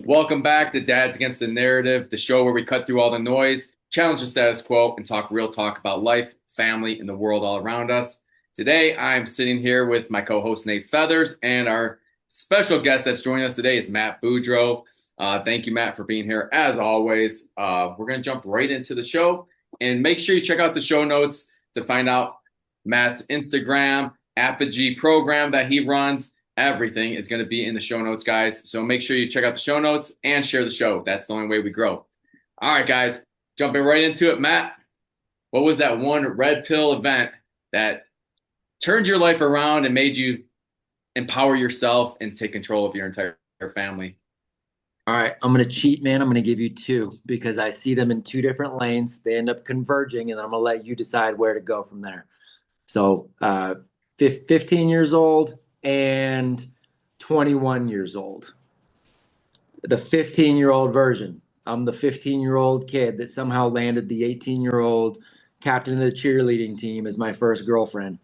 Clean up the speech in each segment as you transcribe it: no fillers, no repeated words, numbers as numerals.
Welcome back to Dads Against the Narrative, the show where we cut through all the noise, challenge the status quo, and talk real talk about life, family, and the world all around us. Today, I'm sitting here with my co-host Nate Feathers, and our special guest that's joining us today is Matt Beaudreau. Thank you, Matt, for being here as always. We're going to jump right into the show, and make sure you check out the show notes to find out Matt's Instagram, Apogee program that he runs. Everything is going to be in the show notes, guys. So make sure you check out the show notes and share the show. That's the only way we grow. All right, guys, jumping right into it. Matt, what was that one red pill event that turned your life around and made you empower yourself and take control of your entire family? All right, I'm going to cheat, man. I'm going to give you two because I see them in two different lanes. They end up converging, and then I'm going to let you decide where to go from there. So, 15 years old and 21 years old. The 15-year-old version. I'm the 15-year-old kid that somehow landed the 18-year-old captain of the cheerleading team as my first girlfriend.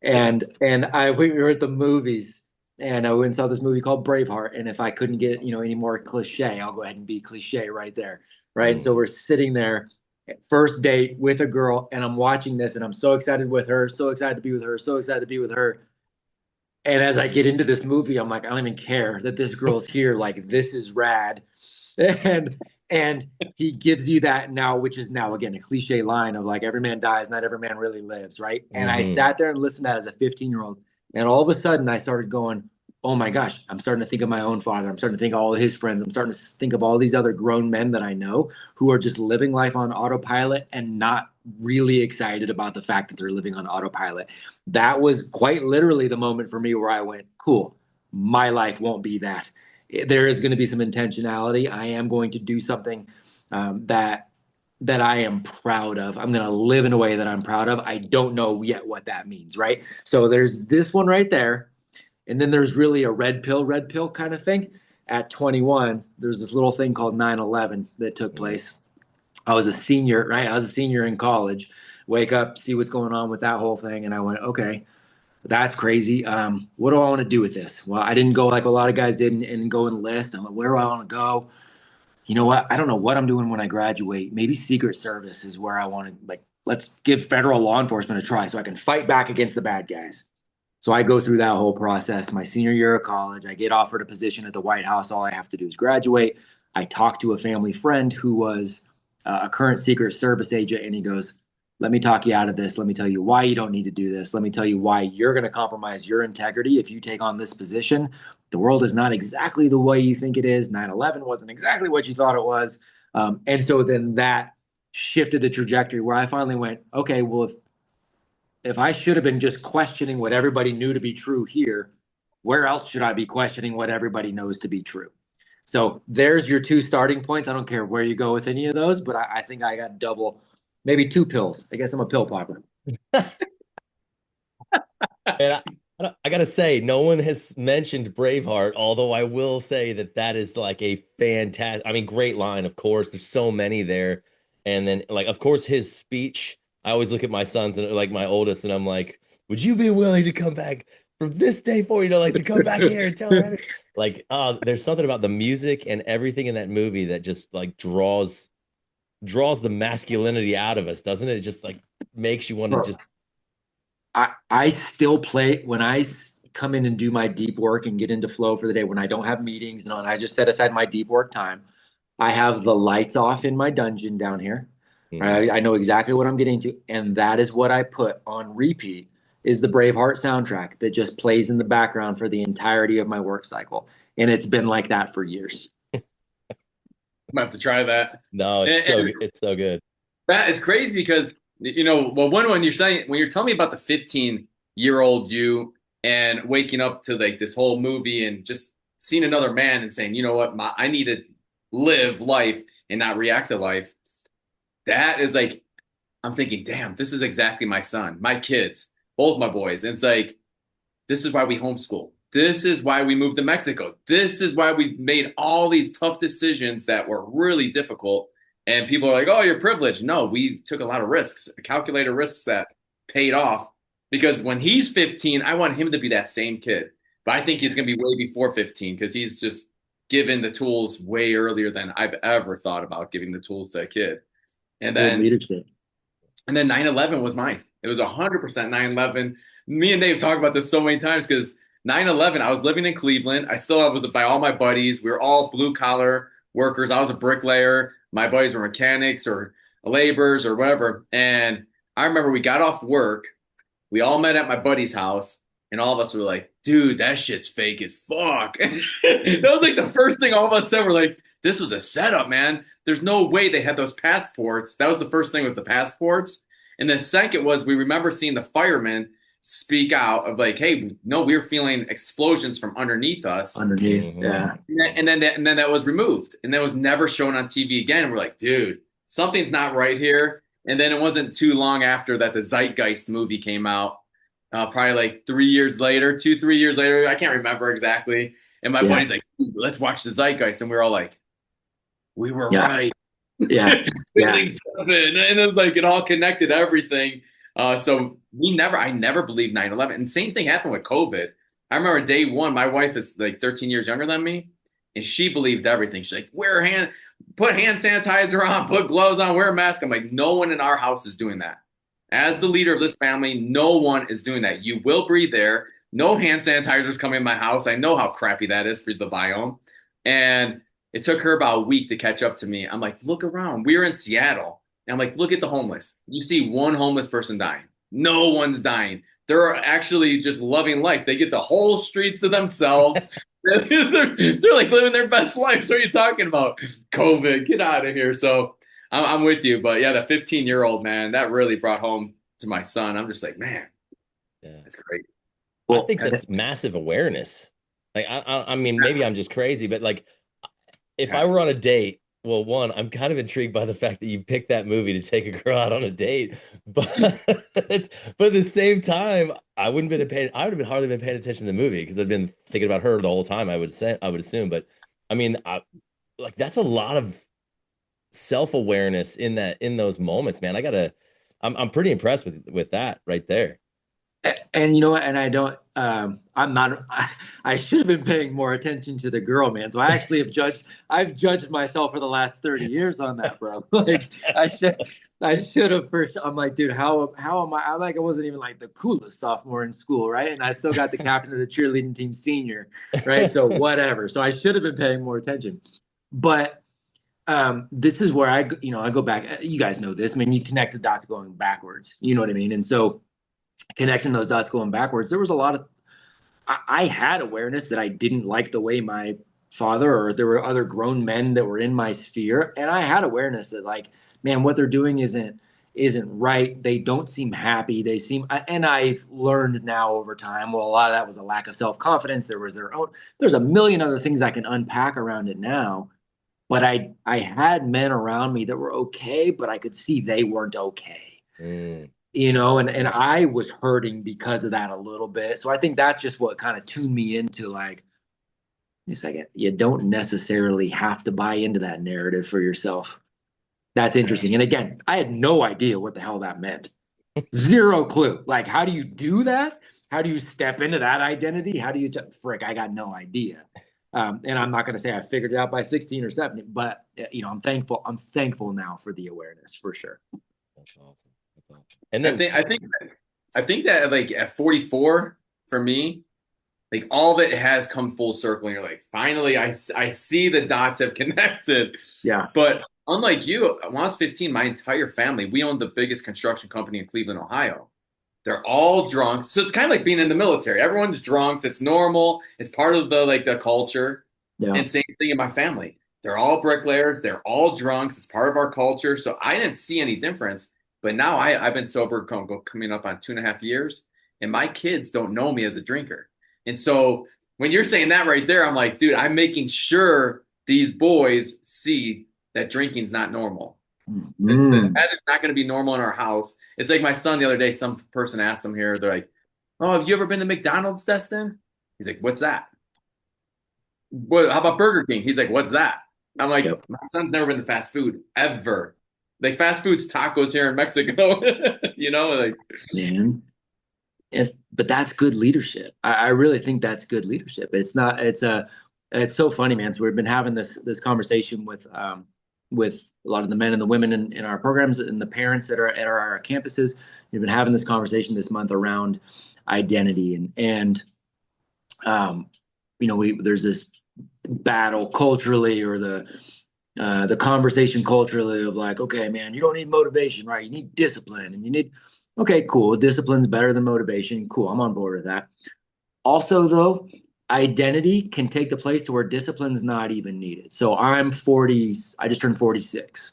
And we were at the movies, and I went and saw this movie called Braveheart. And if I couldn't get any more cliche, I'll go ahead and be cliche right there, right? And so we're sitting there, first date with a girl, and I'm watching this, and I'm so excited with her, so excited to be with her, so excited to be with her. And as I get into this movie, I'm like, I don't even care that this girl's here. Like, this is rad. And and he gives you that now, which is now again a cliche line of like every man dies, not every man really lives, right? And I sat there and listened to that as a 15-year-old, and all of a sudden I started going, oh my gosh, I'm starting to think of my own father. I'm starting to think of all of his friends. I'm starting to think of all these other grown men that I know who are just living life on autopilot and not really excited about the fact that they're living on autopilot. That was quite literally the moment for me where I went, cool, my life won't be that. There is going to be some intentionality. I am going to do something that I am proud of. I'm going to live in a way that I'm proud of. I don't know yet what that means, right? So there's this one right there. And then there's really a red pill kind of thing. At 21, there's this little thing called 9/11 that took place. I was a senior, right? I was a senior in college. Wake up, see what's going on with that whole thing. And I went, okay, that's crazy. What do I want to do with this? Well, I didn't go like a lot of guys did and go enlist. I went, where do I want to go? You know what? I don't know what I'm doing when I graduate. Maybe Secret Service is where I want to, like, let's give federal law enforcement a try so I can fight back against the bad guys. So I go through that whole process. My senior year of college, I get offered a position at the White House. All I have to do is graduate. I talk to a family friend who was a current Secret Service agent, and he goes, let me talk you out of this. Let me tell you why you don't need to do this. Let me tell you why you're going to compromise your integrity if you take on this position. The world is not exactly the way you think it is. 9/11 wasn't exactly what you thought it was. And so then that shifted the trajectory where I finally went, okay, well, if I should have been just questioning what everybody knew to be true here, where else should I be questioning what everybody knows to be true? So there's your two starting points. I don't care where you go with any of those, but I think I got double, maybe two pills. I guess I'm a pill popper. And I gotta say, no one has mentioned Braveheart, although I will say that that is like a fantastic, I mean, great line, of course. There's so many there. And then, like, of course, his speech, I always look at my sons and like my oldest, and I'm like, would you be willing to come back from this day forward, like to come back here and tell her? Like, there's something about the music and everything in that movie that just like draws the masculinity out of us, doesn't it? It just like makes you want to just I still play when I come in and do my deep work and get into flow for the day when I don't have meetings and I just set aside my deep work time. I have the lights off in my dungeon down here. Right? I know exactly what I'm getting to, and that is what I put on repeat is the Braveheart soundtrack that just plays in the background for the entirety of my work cycle. And it's been like that for years. I'm gonna have to try that. No, it's so good. That is crazy because well, when you're saying when you're telling me about the 15-year-old you and waking up to like this whole movie and just seeing another man and saying, you know what, I need to live life and not react to life. That is like, I'm thinking, damn, this is exactly my son, my kids, both my boys. And it's like, this is why we homeschool. This is why we moved to Mexico. This is why we made all these tough decisions that were really difficult. And people are like, oh, you're privileged. No, we took a lot of risks, calculated risks that paid off. Because when he's 15, I want him to be that same kid. But I think he's going to be way before 15 because he's just given the tools way earlier than I've ever thought about giving the tools to a kid. And Good then leadership. 9/11 was mine. It was 100% 9/11. Me and Dave talk about this so many times because 9/11, I was living in Cleveland. I still was by all my buddies. We were all blue collar workers. I was a bricklayer. My buddies were mechanics or laborers or whatever. And I remember we got off work. We all met at my buddy's house, and all of us were like, dude, that shit's fake as fuck. That was like the first thing all of us said. We're like, this was a setup, man. There's no way they had those passports. That was the first thing, was the passports. And the second was, we remember seeing the firemen speak out of like, hey, no, we were feeling explosions from underneath us. Underneath, yeah. And then that was removed, and that was never shown on TV again. And we're like, dude, something's not right here. And then it wasn't too long after that the Zeitgeist movie came out, probably like 3 years later, 2, 3 years later. I can't remember exactly. And my buddy's like, let's watch the Zeitgeist. And we were all like, we were right. Yeah. Yeah. And it was like, it all connected everything. So I never believed 9/11. And same thing happened with COVID. I remember day one, my wife is like 13 years younger than me, and she believed everything. She's like, put hand sanitizer on, put gloves on, wear a mask. I'm like, no one in our house is doing that. As the leader of this family, no one is doing that. You will breathe air. No hand sanitizers come in my house. I know how crappy that is for the biome. And it took her about a week to catch up to me. I'm like, look around. We were in Seattle. And I'm like, look at the homeless. You see one homeless person dying. No one's dying. They're actually just loving life. They get the whole streets to themselves. they're like living their best life. So what are you talking about? COVID, get out of here. So I'm with you. But yeah, the 15-year-old, man, that really brought home to my son. I'm just like, man, that's great. Well, I think that's massive awareness. Like, I mean, maybe I'm just crazy, but like, if I were on a date, well, one, I'm kind of intrigued by the fact that you picked that movie to take a girl out on a date, but at the same time, I would have been hardly been paying attention to the movie because I'd been thinking about her the whole time. I would assume, but I mean, like that's a lot of self-awareness in those moments, man. I'm pretty impressed with that right there. And you know what? And I don't, I'm not, I should have been paying more attention to the girl, man. So I actually I've judged myself for the last 30 years on that, bro. Like I should have first, I'm like, dude, how am I? I'm like, I wasn't even like the coolest sophomore in school. Right. And I still got the captain of the cheerleading team senior. Right. So whatever. So I should have been paying more attention, but this is where I go back. You guys know this. I mean, you connect the dots going backwards. You know what I mean? And so connecting those dots going backwards, there was a lot of, I had awareness that I didn't like the way my father, or there were other grown men that were in my sphere. And I had awareness that like, man, what they're doing isn't right. They don't seem happy. And I've learned now over time, well, a lot of that was a lack of self-confidence. There's a million other things I can unpack around it now. But I had men around me that were okay, but I could see they weren't okay. And I was hurting because of that a little bit. So I think that's just what kind of tuned me into like, a second, you don't necessarily have to buy into that narrative for yourself. That's interesting. And again, I had no idea what the hell that meant. Zero clue. Like, how do you do that? How do you step into that identity? How do you, frick, I got no idea. And I'm not going to say I figured it out by 16 or 17, but I'm thankful. I'm thankful now for the awareness for sure. That's awesome. And then I think that like at 44 for me, like all of it has come full circle. And you're like, finally, I see the dots have connected. Yeah. But unlike you, when I was 15, my entire family, we owned the biggest construction company in Cleveland, Ohio. They're all drunks. So it's kind of like being in the military. Everyone's drunks. It's normal. It's part of the culture. Yeah. And same thing in my family. They're all bricklayers. They're all drunks. It's part of our culture. So I didn't see any difference. But now I've been sober coming up on 2.5 years, and my kids don't know me as a drinker. And so when you're saying that right there, I'm like, dude, I'm making sure these boys see that drinking's not normal. That is not going to be normal in our house. It's like my son the other day, some person asked him here, they're like, oh, have you ever been to McDonald's, Destin? He's like, what's that? How about Burger King? He's like, what's that? I'm like, my son's never been to fast food, ever. Like fast food's tacos here in Mexico, like. Man. But that's good leadership. I really think that's good leadership. It's It's so funny, man. So we've been having this conversation with a lot of the men and the women in our programs and the parents that are at our campuses. We've been having this conversation this month around identity and um, we there's this battle culturally, or the conversation culturally of like, okay, man, you don't need motivation, right? You need discipline, and you need, okay, cool, discipline's better than motivation. Cool, I'm on board with that. Also, though, identity can take the place to where discipline's not even needed. So I'm 40, I just turned 46.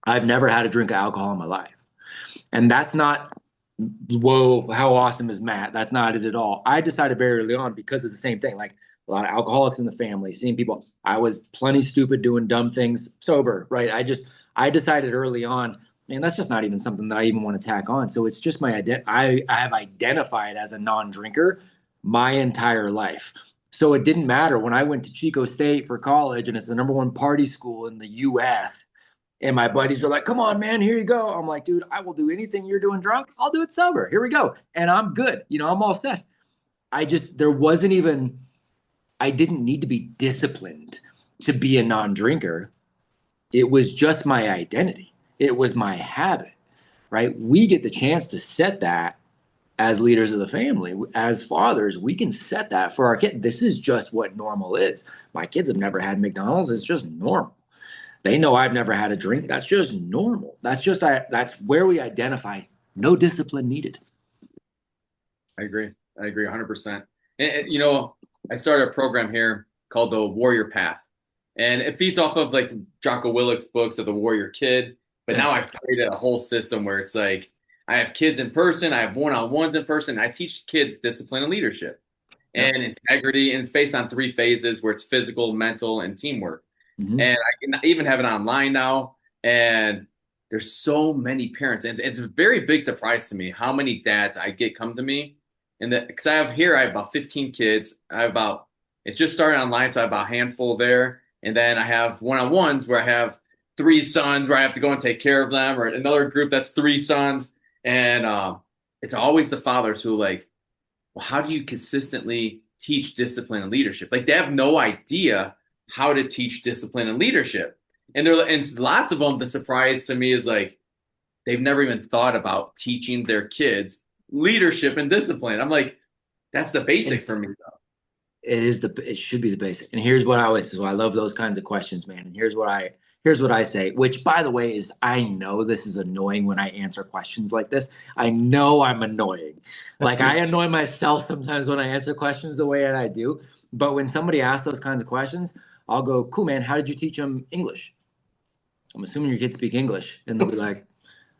I've never had a drink of alcohol in my life. And that's not, whoa, how awesome is Matt? That's not it at all. I decided very early on, because of the same thing, like a lot of alcoholics in the family, seeing people. I was plenty stupid doing dumb things sober, right? I decided early on, man, that's just not even something that I even want to tack on. So it's just my I have identified as a non-drinker my entire life. So it didn't matter when I went to Chico State for college, and it's the number one party school in the US. And my buddies are like, come on, man, here you go. I'm like, dude, I will do anything you're doing drunk. I'll do it sober. Here we go. And I'm good. I'm all set. There wasn't even, I didn't need to be disciplined to be a non drinker. It was just my identity, it was my habit, right? We get the chance to set that as leaders of the family, as fathers. We can set that for our kid. This is just what normal is. My kids have never had McDonald's. It's just normal. They know I've never had a drink. That's just normal. That's where we identify no discipline needed. I agree. I agree 100%. I started a program here called the Warrior Path, and it feeds off of like Jocko Willick's books of the Warrior Kid. But now I've created a whole system where it's like I have kids in person, I have one-on-ones in person. I teach kids discipline and leadership and integrity, and it's based on 3 phases where it's physical, mental, and teamwork. Mm-hmm. And I can even have it online now. And there's so many parents, and it's a very big surprise to me how many dads I get come to me. And that because I have about 15 kids. It just started online, so I have about a handful there. And then I have one-on-ones where I have 3 sons where I have to go and take care of them, or another group that's 3 sons. And it's always the fathers who are like, well, how do you consistently teach discipline and leadership? Like they have no idea how to teach discipline and leadership. And lots of them, the surprise to me is like they've never even thought about teaching their kids leadership and discipline. I'm like, that's the basic for me though. It should be the basic. And here's what I always say. So I love those kinds of questions, man. And here's what I say, which by the way is, I know this is annoying when I answer questions like this. I know I'm annoying. Like I annoy myself sometimes when I answer questions the way that I do. But when somebody asks those kinds of questions, I'll go, cool, man, how did you teach them English? I'm assuming your kids speak English. And they'll be like,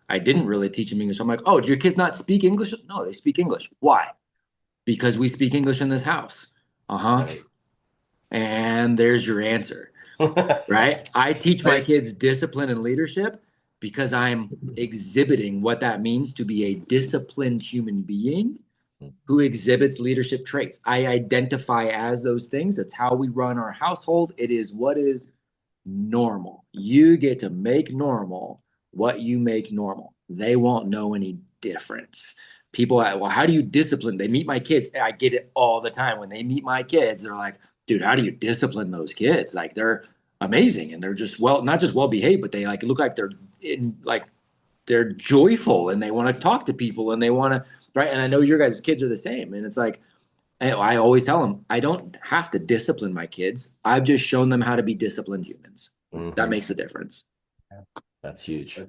I didn't really teach them English. I'm like, oh, do your kids not speak English? No, they speak English. Why? Because we speak English in this house. Uh-huh. Right. And there's your answer, right? I teach my kids discipline and leadership because I'm exhibiting what that means to be a disciplined human being who exhibits leadership traits. I identify as those things. That's how we run our household. It is what is normal. You get to make normal what you make normal. They won't know any difference. People, well, how do you discipline? They meet my kids. I get it all the time. When they meet my kids, they're like, dude, how do you discipline those kids? Like they're amazing, and they're just not just well behaved, but they like look like they're joyful, and they want to talk to people, and they want to, right. And I know your guys' kids are the same. And it's like, I always tell them, I don't have to discipline my kids. I've just shown them how to be disciplined humans. Mm-hmm. That makes the difference. That's huge.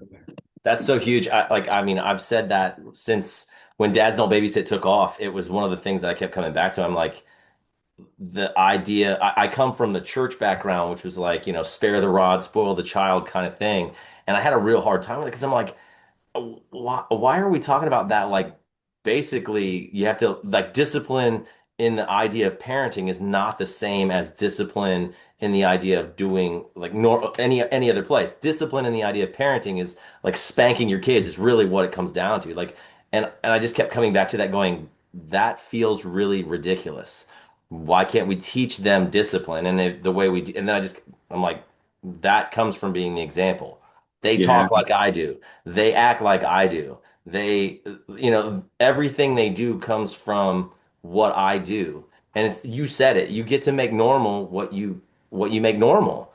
That's so huge. I mean, I've said that since when Dads Don't Babysit took off. It was one of the things that I kept coming back to. I'm like, the idea, I come from the church background, which was like, spare the rod, spoil the child kind of thing. And I had a real hard time with it because I'm like, why are we talking about that? Like, basically, you have to, like, discipline in the idea of parenting is not the same as discipline in the idea of doing like any other place. Discipline in the idea of parenting is like spanking your kids is really what it comes down to. Like, and I just kept coming back to that, going, that feels really ridiculous. Why can't we teach them discipline? And the way we do, and then I'm like, that comes from being the example. They Yeah. talk like I do. They act like I do. Everything they do comes from what I do. And it's, you said it, you get to make normal what you make normal.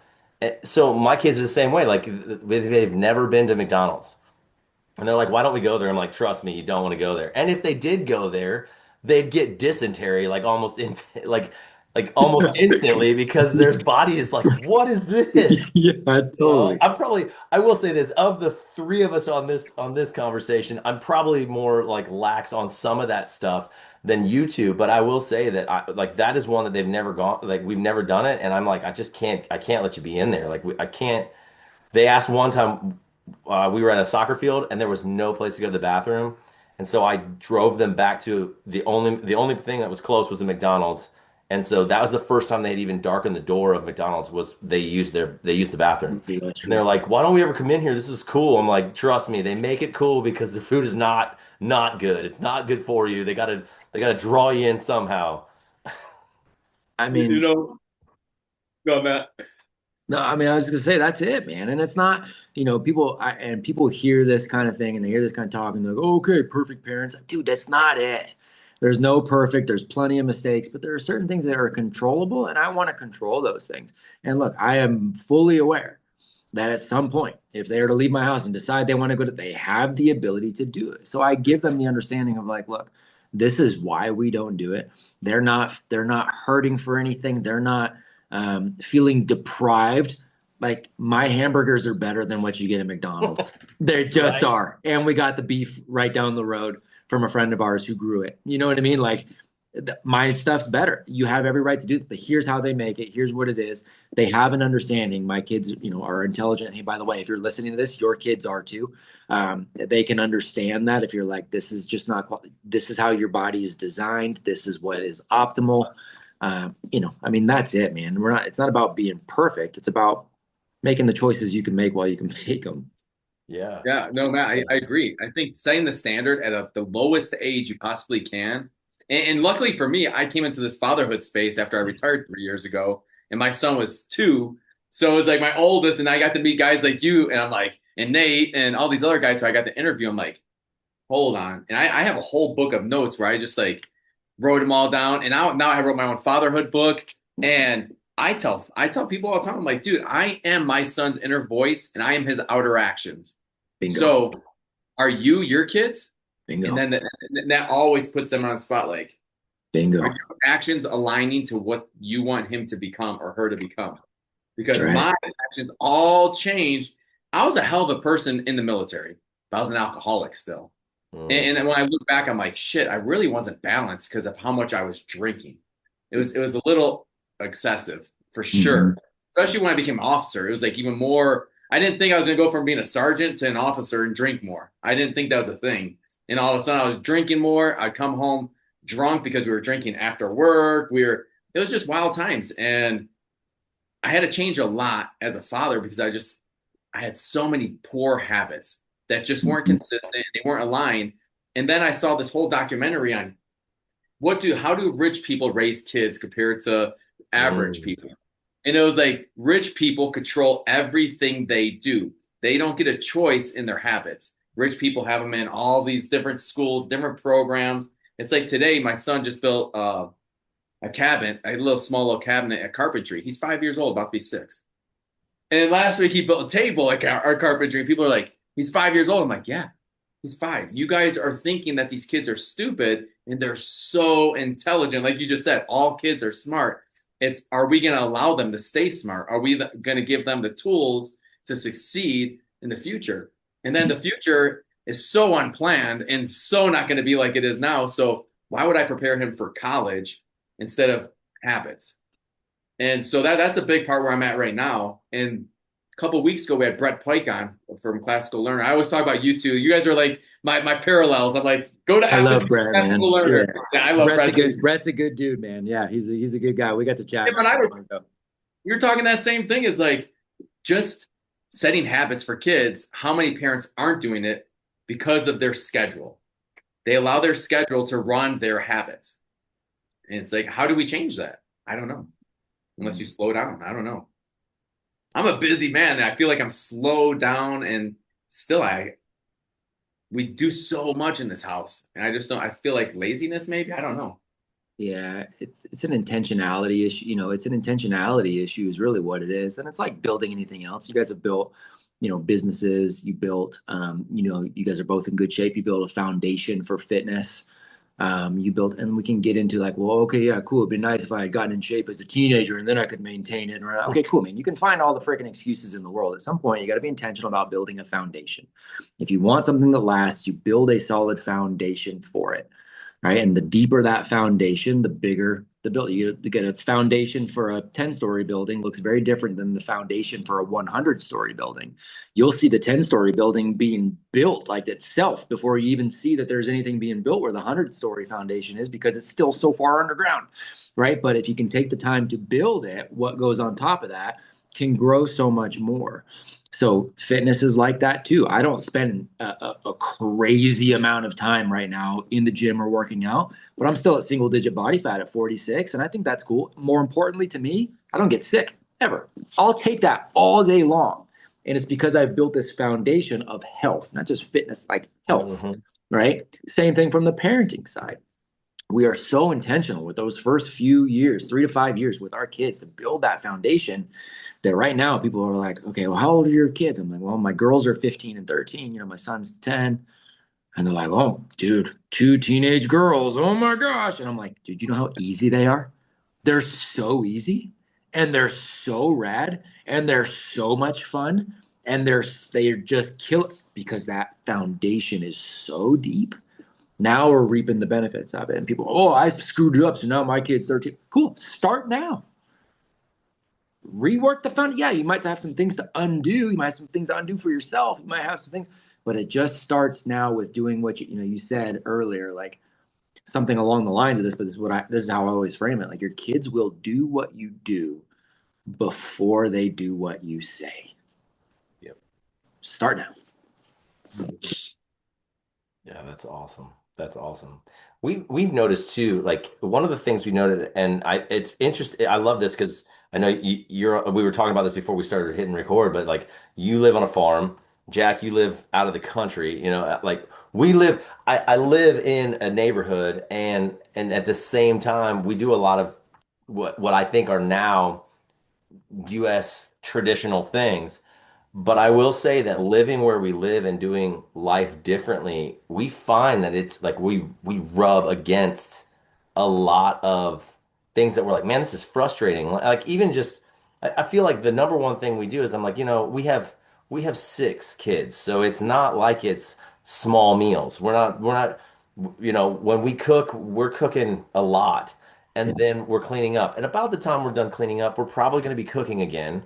So my kids are the same way. Like they've never been to McDonald's. And they're like, why don't we go there? I'm like, trust me, you don't want to go there. And if they did go there, they'd get dysentery like like almost instantly because their body is like, what is this? Yeah, You know, totally. I will say this, of the three of us on this conversation, I'm probably more like lax on some of that stuff than you two, but I will say that I like that is one that they've never gone, like we've never done it, and I'm like, I can't let you be in there. Like I can't. They asked one time, we were at a soccer field and there was no place to go to the bathroom, and so I drove them back to the only thing that was close was a McDonald's, and so that was the first time they'd even darkened the door of McDonald's was they used the bathroom, Yeah, and they're true. like, "Why don't we ever come in here? This is cool." I'm like, "Trust me, they make it cool because the food is not good. It's not good for you. They gotta draw you in somehow." I You mean, know, go Matt. no, I mean, I was gonna say that's it, man. And it's not, people hear this kind of thing and they hear this kind of talk and they're like, oh, okay, perfect parents. Dude, that's not it. There's no perfect, there's plenty of mistakes, but there are certain things that are controllable, and I want to control those things. And look, I am fully aware that at some point, if they are to leave my house and decide they want to go to, they have the ability to do it. So I give them the understanding of like, look, this is why we don't do it. They're not hurting for anything. They're not feeling deprived. Like my hamburgers are better than what you get at McDonald's. They just Right. are. And we got the beef right down the road from a friend of ours who grew it. You know what I mean? Like my stuff's better. You have every right to do this, but here's how they make it. Here's what it is. They have an understanding. My kids, are intelligent. Hey, by the way, if you're listening to this, your kids are too. They can understand that if you're like, this is just not, this is how your body is designed. This is what is optimal. I mean, that's it, man. It's not about being perfect. It's about making the choices you can make while you can make them. Yeah. Yeah, no, Matt, I agree. I think setting the standard at the lowest age you possibly can. And luckily for me, I came into this fatherhood space after I retired 3 years ago, and my son was 2. So it was like my oldest, and I got to meet guys like you, and I'm like, and Nate, and all these other guys. So I got to interview. I'm like, hold on. And I have a whole book of notes where I just like wrote them all down. And now I wrote my own fatherhood book. And I tell people all the time, I'm like, dude, I am my son's inner voice and I am his outer actions. Bingo. So are you your kids? And Bingo. then that always puts them on the spot. Like, are Bingo. your actions aligning to what you want him to become or her to become? That's Because right. my actions all changed. I was a hell of a person in the military, but I was an alcoholic still. And Mm. when I look back, I'm like, shit, I really wasn't balanced because of how much I was drinking. It was a little excessive for Mhm. sure. Especially when I became an officer. It was like even more. I didn't think I was gonna go from being a sergeant to an officer and drink more. I didn't think that was a thing. And all of a sudden I was drinking more. I'd come home drunk because we were drinking after work. It was just wild times. And I had to change a lot as a father because I had so many poor habits that just weren't Mhm. consistent. They weren't aligned. And then I saw this whole documentary on how do rich people raise kids compared to average Mm. people? And it was like rich people control everything they do. They don't get a choice in their habits. Rich people have them in all these different schools, different programs. It's like today, my son just built a cabinet, a little small little cabinet at carpentry. He's 5 years old, about to be 6. And then last week he built a table at our carpentry. People are like, he's 5 years old. I'm like, yeah, he's 5. You guys are thinking that these kids are stupid and they're so intelligent. Like you just said, all kids are smart. Are we going to allow them to stay smart? Are we going to give them the tools to succeed in the future? And then the future is so unplanned and so not going to be like it is now. So why would I prepare him for college instead of habits? And so that's a big part where I'm at right now. And a couple of weeks ago, we had Brett Pike on from Classical Learner. I always talk about you two. You guys are like my parallels. I'm like, go to I love Apogee Brett, Classical man. Yeah. Learner. Yeah, I love Brett. Brett's a good dude, man. Yeah, he's a good guy. We got to chat Him not and I too were long ago. you're talking that same thing is like just setting habits for kids. How many parents aren't doing it because of their schedule? They allow their schedule to run their habits. And it's like, how do we change that? I don't know. Unless you slow down. I don't know. I'm a busy man and I feel like I'm slowed down and still we do so much in this house. And I just don't I feel like laziness maybe. I don't know. Yeah, it's an intentionality issue. It's an intentionality issue is really what it is. And it's like building anything else. You guys have built, businesses, you built, you guys are both in good shape. You built a foundation for fitness. You built, and we can get into like, well, okay, yeah, cool. It'd be nice if I had gotten in shape as a teenager and then I could maintain it. Right? Okay, cool, man. You can find all the freaking excuses in the world. At some point, you got to be intentional about building a foundation. If you want something that lasts, you build a solid foundation for it, right? And the deeper that foundation, the bigger the building. You get a foundation for a 10-story building looks very different than the foundation for a 100-story building. You'll see the 10-story building being built like itself before you even see that there's anything being built where the 100-story foundation is because it's still so far underground, right? But if you can take the time to build it, what goes on top of that can grow so much more. So fitness is like that too. I don't spend a crazy amount of time right now in the gym or working out, but I'm still at single digit body fat at 46. And I think that's cool. More importantly to me, I don't get sick ever. I'll take that all day long. And it's because I've built this foundation of health, not just fitness, like health, Mhm. right? Same thing from the parenting side. We are so intentional with those first few years, 3 to 5 years with our kids to build that foundation that right now people are like, okay, well, how old are your kids? I'm like, well, my girls are 15 and 13. My son's 10. And they're like, oh, dude, two teenage girls. Oh my gosh. And I'm like, dude, you know how easy they are? They're so easy and they're so rad and they're so much fun. And they're just kill because that foundation is so deep. Now we're reaping the benefits of it. And people, oh, I screwed it up. So now my kid's 13. Cool. Start now. Rework the fund. Yeah, you might have some things to undo. You might have some things to undo for yourself. You might have some things, but it just starts now with doing what you said earlier, like something along the lines of this. But this is how I always frame it. Like your kids will do what you do before they do what you say. Yep. Start now. Yeah, that's awesome. That's awesome. We've noticed too, like one of the things we noted, and it's interesting. I love this because I know you're. We were talking about this before we started hitting record, but like you live on a farm, Jack. You live out of the country. Like we live. I live in a neighborhood, and at the same time, we do a lot of what I think are now U.S. traditional things. But I will say that living where we live and doing life differently, we find that it's like we rub against a lot of things that we're like, man, this is frustrating. Like even just I feel like the number one thing we do is I'm like, we have 6 kids, so it's not like it's small meals. We're not when we cook, we're cooking a lot. Yeah. And then we're cleaning up. And about the time we're done cleaning up, we're probably going to be cooking again.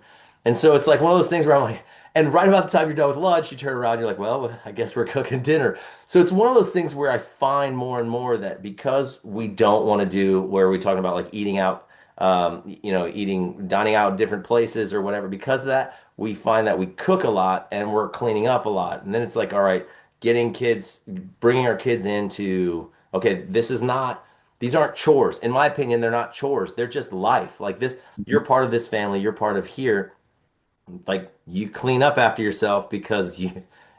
And so it's like one of those things where I'm like, and right about the time you're done with lunch, you turn around, you're like, well, I guess we're cooking dinner. So it's one of those things where I find more and more that because we don't want to do where we're talking about like eating out, dining out in different places or whatever, because of that, we find that we cook a lot and we're cleaning up a lot. And then it's like, all right, bringing our kids into, okay, these aren't chores. In my opinion, they're not chores. They're just life. Like this, you're part of this family, you're part of here, like you clean up after yourself because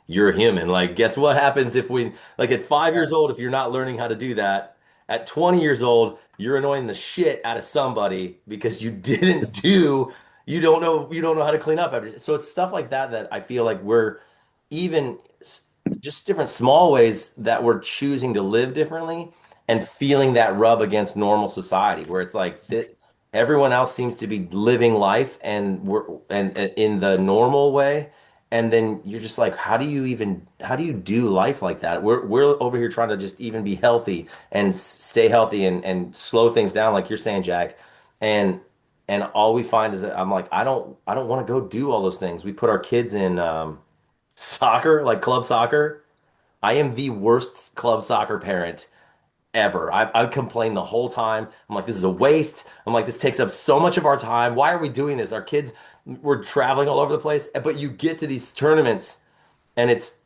you're human. Like guess what happens if we like at 5 years old, if you're not learning how to do that, at 20 years old, you're annoying the shit out of somebody because you don't know how to clean up after. So it's stuff like that that I feel like we're even just different small ways that we're choosing to live differently and feeling that rub against normal society where it's like everyone else seems to be living life and in the normal way, and then you're just like how do you do life like that? We're over here trying to just even be healthy and stay healthy and slow things down like you're saying, Jack, and all we find is that I'm like I don't want to go do all those things. We put our kids in soccer, like club soccer. I am the worst club soccer parent ever. I complain the whole time. I'm like, this is a waste. I'm like, this takes up so much of our time. Why are we doing this? Our kids, we're traveling all over the place. But you get to these tournaments and it's,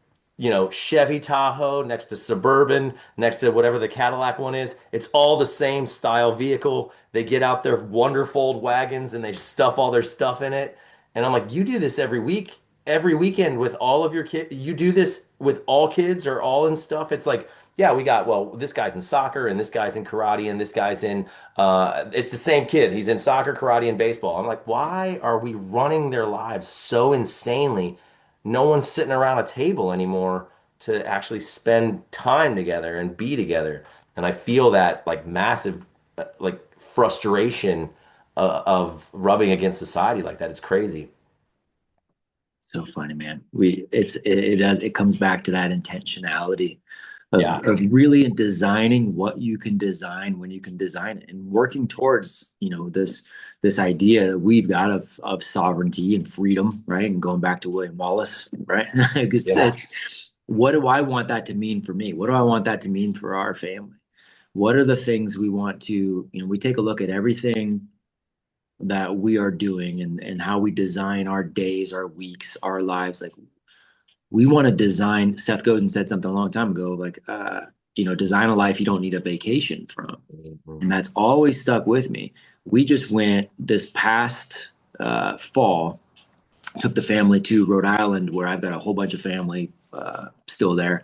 Chevy Tahoe next to Suburban, next to whatever the Cadillac one is. It's all the same style vehicle. They get out their Wonderfold wagons and they stuff all their stuff in it. And I'm like, you do this every week, every weekend with all of your kids. You do this with all kids or all and stuff. It's like, yeah, we got, well, this guy's in soccer and this guy's in karate and this guy's in, it's the same kid. He's in soccer, karate, and baseball. I'm like, why are we running their lives so insanely? No one's sitting around a table anymore to actually spend time together and be together. And I feel that like massive, like frustration of rubbing against society like that. It's crazy. So funny, man. It comes back to that intentionality Yeah. of really designing what you can design when you can design it, and working towards, this idea that we've got of sovereignty and freedom, right? And going back to William Wallace, right? Because Yeah. it's, what do I want that to mean for me? What do I want that to mean for our family? What are the things we want to, we take a look at everything that we are doing, and how we design our days, our weeks, our lives. Like, we want to design, Seth Godin said something a long time ago, like, design a life you don't need a vacation from. Mhm. And that's always stuck with me. We just went this past fall, took the family to Rhode Island, where I've got a whole bunch of family still there,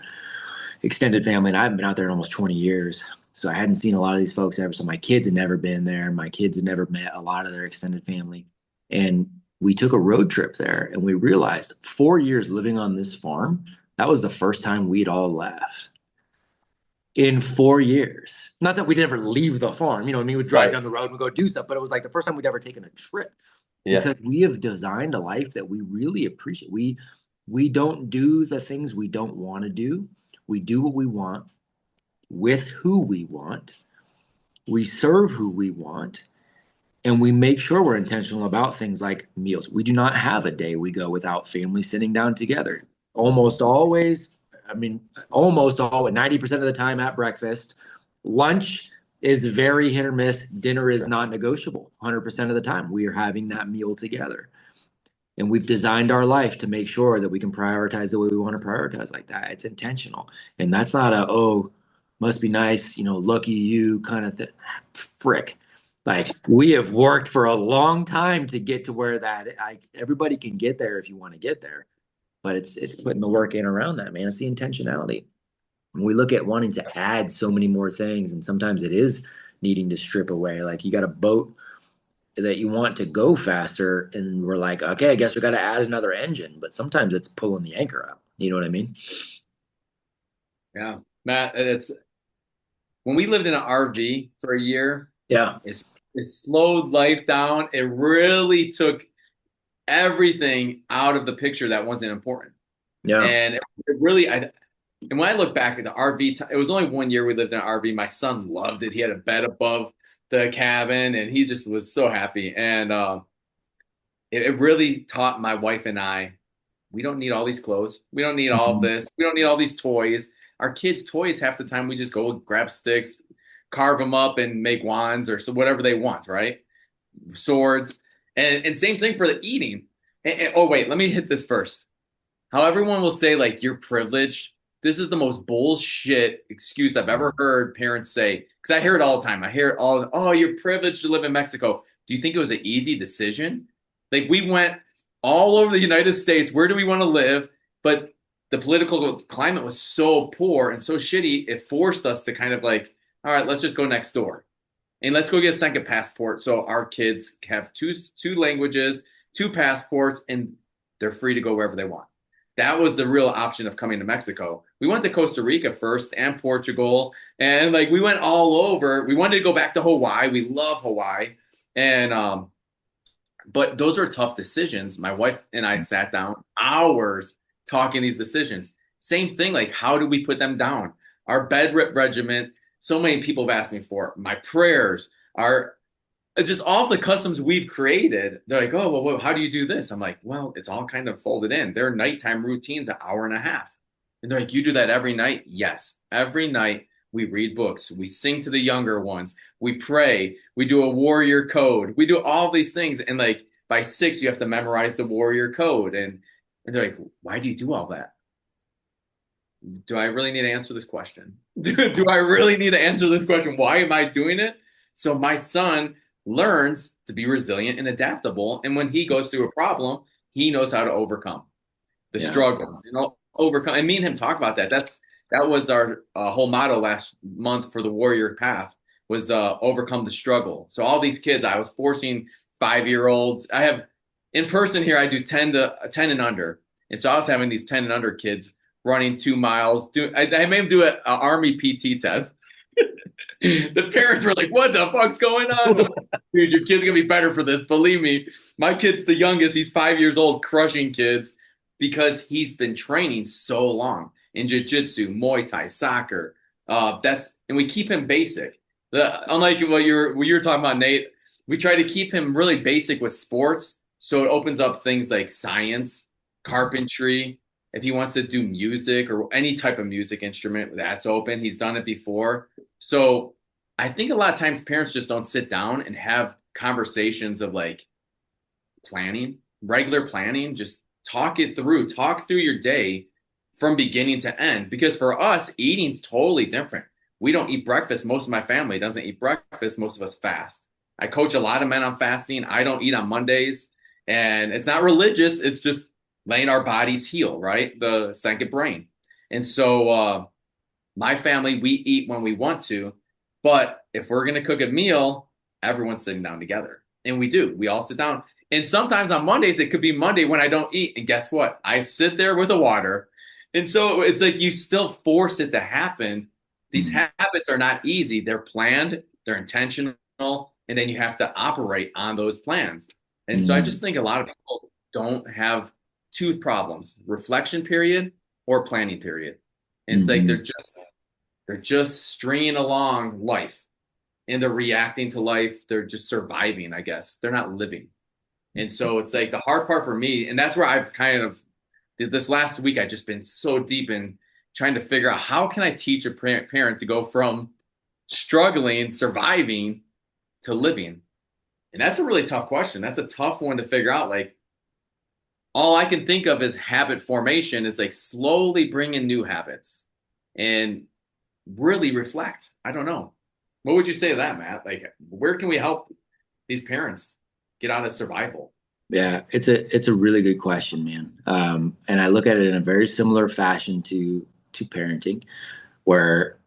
extended family, and I haven't been out there in almost 20 years. So I hadn't seen a lot of these folks ever. So my kids had never been there. My kids had never met a lot of their extended family. And we took a road trip there, and we realized 4 years living on this farm, that was the first time we'd all left in 4 years. Not that we'd ever leave the farm, what I mean? We'd drive Right. down the road and go do stuff, but it was like the first time we'd ever taken a trip, Yeah. because we have designed a life that we really appreciate. We don't do the things we don't want to do. We do what we want with who we want. We serve who we want, and we make sure we're intentional about things like meals. We do not have a day we go without family sitting down together. Almost always, I mean, almost always, 90% of the time at breakfast. Lunch is very hit or miss. Dinner is not negotiable. 100% of the time, we are having that meal together. And we've designed our life to make sure that we can prioritize the way we want to prioritize like that. It's intentional. And that's not a, oh, must be nice, lucky you kind of thing. Frick. Like, we have worked for a long time to get to where everybody can get there if you want to get there. But it's putting the work in around that, man. It's the intentionality. We look at wanting to add so many more things, and sometimes it is needing to strip away. Like, you got a boat that you want to go faster, and we're like, okay, I guess we got to add another engine. But sometimes it's pulling the anchor out. You know what I mean? Yeah, Matt, it's when we lived in an RV for a year, Yeah. it's it slowed life down. It really took everything out of the picture that wasn't important. Yeah. And it really, and when I look back at the RV, it was only 1 year we lived in an RV. My son loved it. He had a bed above the cabin, and he just was so happy. And it really taught my wife and I, we don't need all these clothes. We don't need all of Mhm. this. We don't need all these toys. Our kids' toys, half the time, we just go grab sticks, carve them up, and make wands or so whatever they want, right? Swords. And same thing for the eating. Oh, wait, let me hit this first. How everyone will say, like, you're privileged. This is the most bullshit excuse I've ever heard parents say. Because I hear it all the time. I hear it all, oh, you're privileged to live in Mexico. Do you think it was an easy decision? Like, we went all over the United States. Where do we want to live? But the political climate was so poor and so shitty, it forced us to kind of like, all right, let's just go next door. And let's go get a second passport so our kids have two languages, two passports, and they're free to go wherever they want. That was the real option of coming to Mexico. We went to Costa Rica first and Portugal, and like we went all over. We wanted to go back to Hawaii. We love Hawaii, and but those are tough decisions. My wife and I sat down hours talking these decisions. Same thing, like how do we put them down? Our bed regiment. So many people have asked me for it. My prayers, our just all the customs we've created. They're like, oh, well, how do you do this? I'm like, well, it's all kind of folded in. Their nighttime routine's an hour and a half. And they're like, you do that every night? Yes. Every night we read books. We sing to the younger ones. We pray. We do a warrior code. We do all these things. And like by 6, you have to memorize the warrior code. And they're like, why do you do all that? Do I really need to answer this question? Do I really need to answer this question? Why am I doing it? So my son learns to be resilient and adaptable. And when he goes through a problem, he knows how to overcome the Yeah. struggles, overcome. And me and him talk about that. That was our whole motto last month for the Warrior Path was overcome the struggle. So all these kids, I was forcing 5-year-olds. I have in person here, I do 10 and under. And so I was having these 10 and under kids running 2 miles. I made them do an Army PT test. The parents were like, "What the fuck's going on?" Like, dude, your kid's gonna be better for this. Believe me, my kid's the youngest. He's 5 years old, crushing kids because he's been training so long in jiu-jitsu, Muay Thai, soccer. And we keep him basic. Unlike what you were talking about, Nate, we try to keep him really basic with sports, so it opens up things like science, carpentry. If he wants to do music or any type of music instrument, that's open. He's done it before. So I think a lot of times parents just don't sit down and have conversations of like planning, regular planning, just talk through your day from beginning to end. Because for us, eating's totally different. We don't eat breakfast. Most of my family doesn't eat breakfast. Most of us fast. I coach a lot of men on fasting. I don't eat on Mondays. And it's not religious, it's just letting our bodies heal, right? The second brain. And so my family, we eat when we want to, but if we're going to cook a meal, everyone's sitting down together. And we do. We all sit down. And sometimes on Mondays, it could be Monday when I don't eat. And guess what? I sit there with the water. And so it's like you still force it to happen. These habits are not easy. They're planned, they're intentional, and then you have to operate on those plans. And so I just think a lot of people don't have two problems, reflection period or planning period. And it's like they're just stringing along life and they're reacting to life. They're just surviving, I guess. They're not living. And so it's like the hard part for me, and that's where I've kind of this last week I've just been so deep in trying to figure out how can I teach a parent to go from struggling, surviving to living. And that's a really tough question. That's a tough one to figure out. Like all I can think of is habit formation is like slowly bring in new habits and really reflect. I don't know. What would you say to that, Matt? Like, where can we help these parents get out of survival? Yeah, it's a really good question, man. And I look at it in a very similar fashion to parenting, where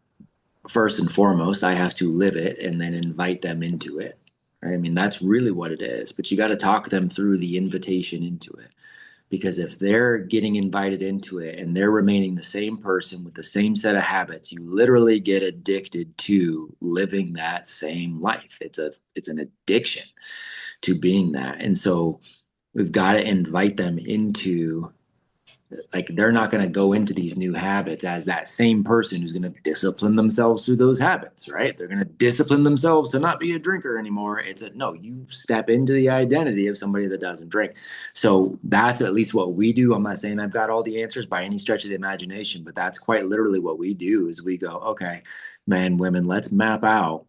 first and foremost I have to live it and then invite them into it. Right? I mean, that's really what it is. But you got to talk them through the invitation into it. Because if they're getting invited into it and they're remaining the same person with the same set of habits, you literally get addicted to living that same life. It's an addiction to being that. And so we've got to invite them into, like, they're not going to go into these new habits as that same person who's going to discipline themselves through those habits, right? They're going to discipline themselves to not be a drinker anymore. It's a no, you step into the identity of somebody that doesn't drink. So that's at least what we do. I'm not saying I've got all the answers by any stretch of the imagination, but that's quite literally what we do is we go, okay, man, women, let's map out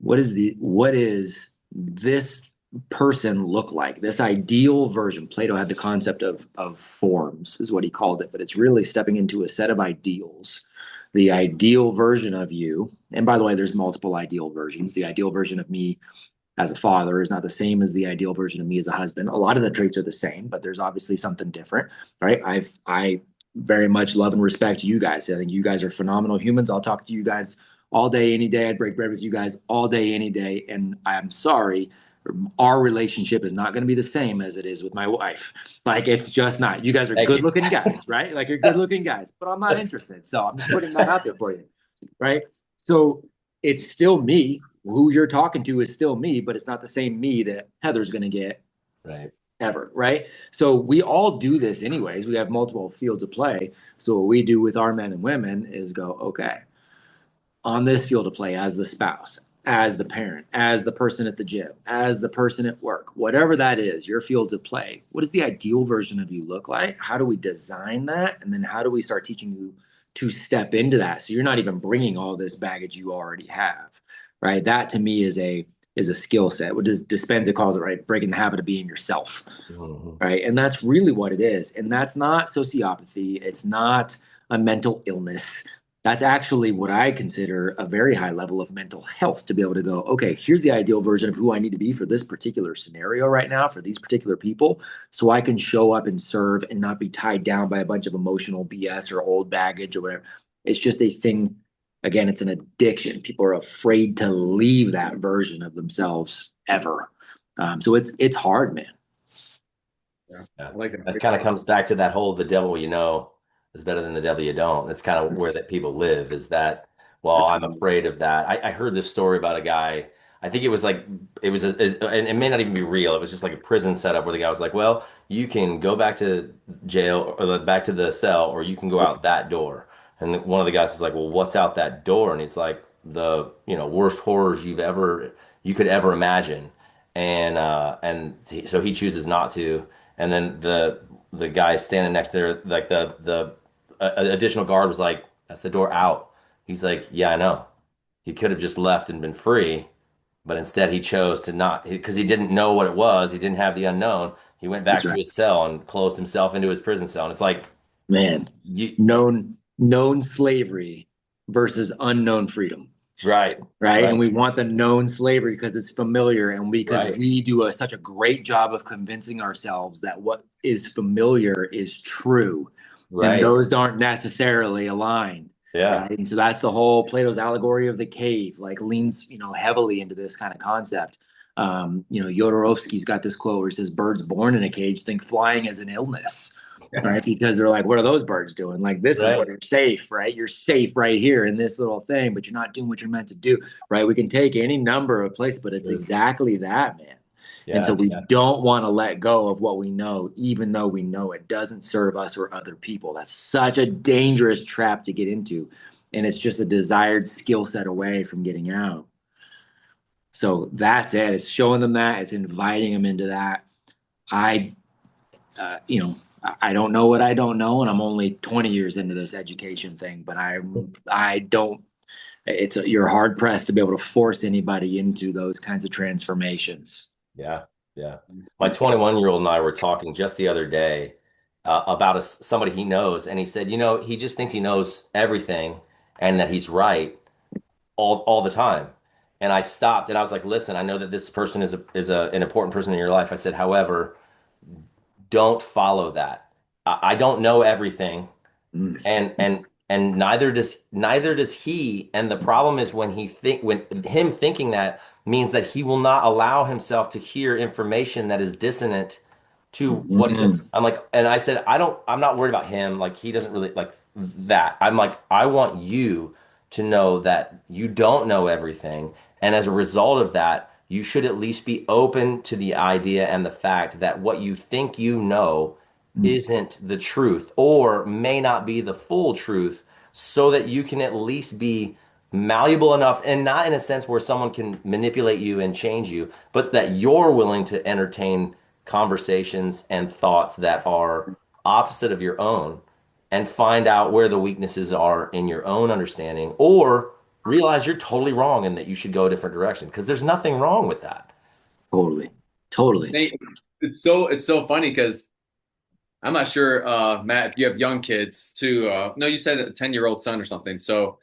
what is this person look like, this ideal version. Plato had the concept of forms is what he called it, but it's really stepping into a set of ideals, the ideal version of you. And by the way, there's multiple ideal versions. The ideal version of me as a father is not the same as the ideal version of me as a husband. A lot of the traits are the same, but there's obviously something different, right? I very much love and respect you guys. I think you guys are phenomenal humans. I'll talk to you guys all day, any day. I'd break bread with you guys all day, any day. And I'm sorry, our relationship is not going to be the same as it is with my wife. Like, it's just not. You guys are good looking guys, right? Like, you're good looking guys, but I'm not interested. So I'm just putting that out there for you, right? So it's still me. Who you're talking to is still me, but it's not the same me that Heather's going to get Right. ever, right? So we all do this anyways. We have multiple fields of play. So what we do with our men and women is go, okay, on this field of play as the spouse, as the parent, as the person at the gym, as the person at work, whatever that is, your fields of play, what does the ideal version of you look like? How do we design that? And then how do we start teaching you to step into that? So you're not even bringing all this baggage you already have, right? That to me is a skill set. What Dispenza calls it, right? Breaking the habit of being yourself, right? And that's really what it is. And that's not sociopathy. It's not a mental illness. That's actually what I consider a very high level of mental health, to be able to go, okay, here's the ideal version of who I need to be for this particular scenario right now, for these particular people, so I can show up and serve and not be tied down by a bunch of emotional BS or old baggage or whatever. It's just a thing. Again, it's an addiction. People are afraid to leave that version of themselves ever. So it's hard, man. Yeah. Yeah. I like that. That kind of comes back to that whole the devil you know is better than the devil you don't. That's kind of where that people live is that, well, That's I'm afraid of that. I heard this story about a guy. I think it was like and it may not even be real. It was just like a prison setup where the guy was like, well, you can go back to jail or back to the cell, or you can go out that door. And one of the guys was like, well, what's out that door? And he's like, the, worst horrors you could ever imagine. So he chooses not to. And then the guy standing next there, like the additional guard was like, "That's the door out." He's like, "Yeah, I know." He could have just left and been free, but instead he chose to not because he didn't know what it was. He didn't have the unknown. He went back to right, his cell and closed himself into his prison cell. And it's like man. you, Known slavery versus unknown freedom. right, Right. And right, we want the known slavery because it's familiar and because right, we do such a great job of convincing ourselves that what is familiar is true. And right, those aren't necessarily aligned. yeah, Right. And so that's the whole Plato's allegory of the cave, like leans, heavily into this kind of concept. Yodorovsky's got this quote where he says, birds born in a cage think flying is an illness. Right, because they're like, what are those birds doing? Like, this is right, where you're safe, right? You're safe right here in this little thing, but you're not doing what you're meant to do, right? We can take any number of places, but it's true. exactly that, man. And so Yeah, we yeah, don't want to let go of what we know, even though we know it doesn't serve us or other people. That's such a dangerous trap to get into. And it's just a desired skill set away from getting out. So that's it. It's showing them that, it's inviting them into that. I uh, you know, I don't know what I don't know, and I'm only 20 years into this education thing. But I don't. You're hard pressed to be able to force anybody into those kinds of transformations. yeah, yeah. My 21-year-old and I were talking just the other day about somebody he knows, and he said, he just thinks he knows everything and that he's right all the time. And I stopped and I was like, listen, I know that this person an important person in your life. I said, however, don't follow that. I don't know everything, Mm. and neither does he. And the problem is when him thinking that means that he will not allow himself to hear information that is dissonant to what he's. Mm. I'm like, and I said, I'm not worried about him. Like he doesn't really like that. I'm like, I want you to know that you don't know everything. And as a result of that, you should at least be open to the idea and the fact that what you think you know Mm. isn't the truth or may not be the full truth so that you can at least be malleable enough and not in a sense where someone can manipulate you and change you, but that you're willing to entertain conversations and thoughts that are opposite of your own and find out where the weaknesses are in your own understanding or realize you're totally wrong and that you should go a different direction because there's nothing wrong with that. Totally, totally. Nate, it's so funny because I'm not sure, Matt, if you have young kids too. No, you said a 10-year-old son or something. So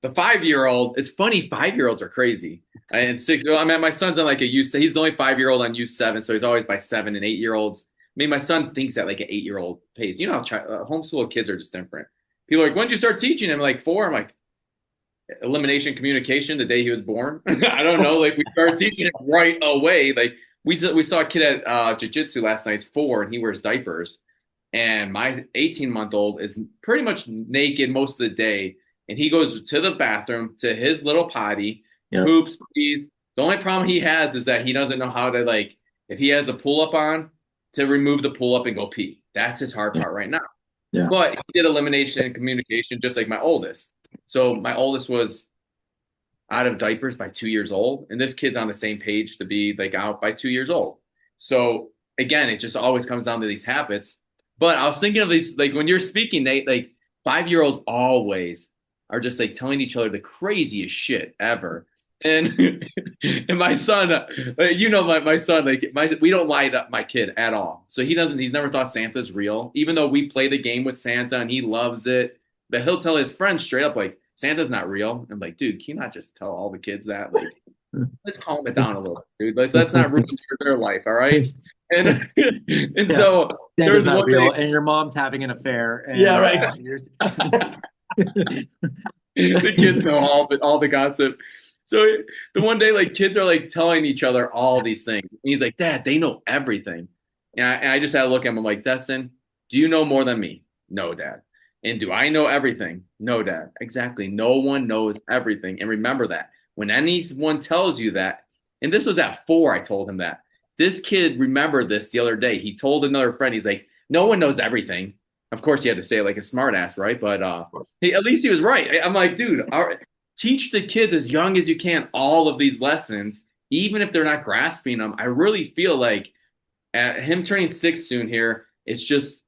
the 5-year-old, it's funny, 5-year-olds are crazy. And six, I mean, my son's on like a U, he's the only 5-year-old on U7, so he's always by 7 and 8-year-olds. I mean, my son thinks at like an 8-year-old pace. Homeschool kids are just different. People are like, when did you start teaching him? Like 4. I'm like, elimination communication the day he was born. I don't know. Like we started teaching him right away. Like we saw a kid at jiu-jitsu last night. He's 4 and he wears diapers. And my 18-month-old is pretty much naked most of the day. And he goes to the bathroom to his little potty, Yep. poops, pees. The only problem he has is that he doesn't know how to like if he has a pull up on to remove the pull up and go pee. That's his hard Yeah. part right now. Yeah. But he did elimination and communication just like my oldest. So my oldest was out of diapers by 2 years old, and this kid's on the same page to be like out by 2 years old. So again, it just always comes down to these habits. But I was thinking of these like when you're speaking, Nate, like 5-year-olds always are just like telling each other the craziest shit ever. And and my son, my son, like we don't lie to my kid at all. So he's never thought Santa's real, even though we play the game with Santa and he loves it. But he'll tell his friends straight up, like, Santa's not real. I'm like, dude, can you not just tell all the kids that? Like, let's calm it down a little, dude. Let's not ruin their life, all right? And and Yeah. so there Santa's was not one day, real, and your mom's having an affair. And, Yeah, right. The kids know all the gossip. So the one day, like kids are like telling each other all these things. And he's like, Dad, they know everything. And I just had to look at him. I'm like, Destin, do you know more than me? No, Dad. And do I know everything? No, Dad. Exactly. No one knows everything. And remember that when anyone tells you that, and this was at 4, I told him that. This kid remembered this the other day. He told another friend, he's like, no one knows everything. Of course, he had to say it like a smart ass, right? But at least he was right. I'm like, dude, teach the kids as young as you can all of these lessons, even if they're not grasping them. I really feel like at him turning 6 soon here, it's just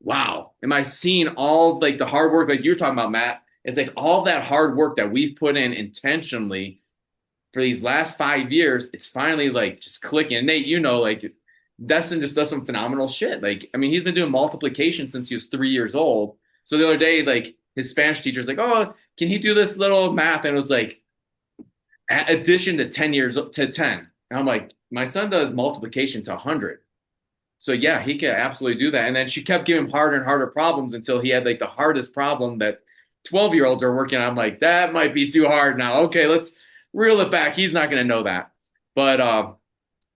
wow. Am I seeing all like the hard work like you're talking about, Matt? It's like all that hard work that we've put in intentionally for these last 5 years. It's finally like just clicking. And Nate, like Destin just does some phenomenal shit. Like, I mean, he's been doing multiplication since he was 3 years old. So the other day, like his Spanish teacher's like, "Oh, can he do this little math?" And it was like addition to 10 years to 10. And I'm like, my son does multiplication to 100. So yeah, he can absolutely do that. And then she kept giving him harder and harder problems until he had like the hardest problem that 12-year-olds are working on. I'm like, that might be too hard now. Okay, let's reel it back. He's not going to know that. But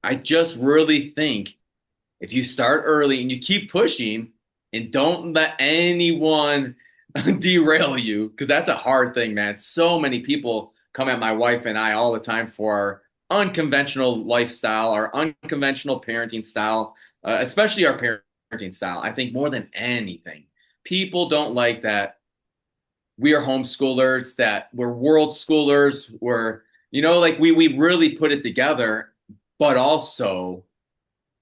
I just really think if you start early and you keep pushing and don't let anyone derail you, because that's a hard thing, man. So many people come at my wife and I all the time for our unconventional lifestyle, our unconventional parenting style, especially our parenting style. I think more than anything, people don't like that we are homeschoolers, that we're world schoolers, like we really put it together, but also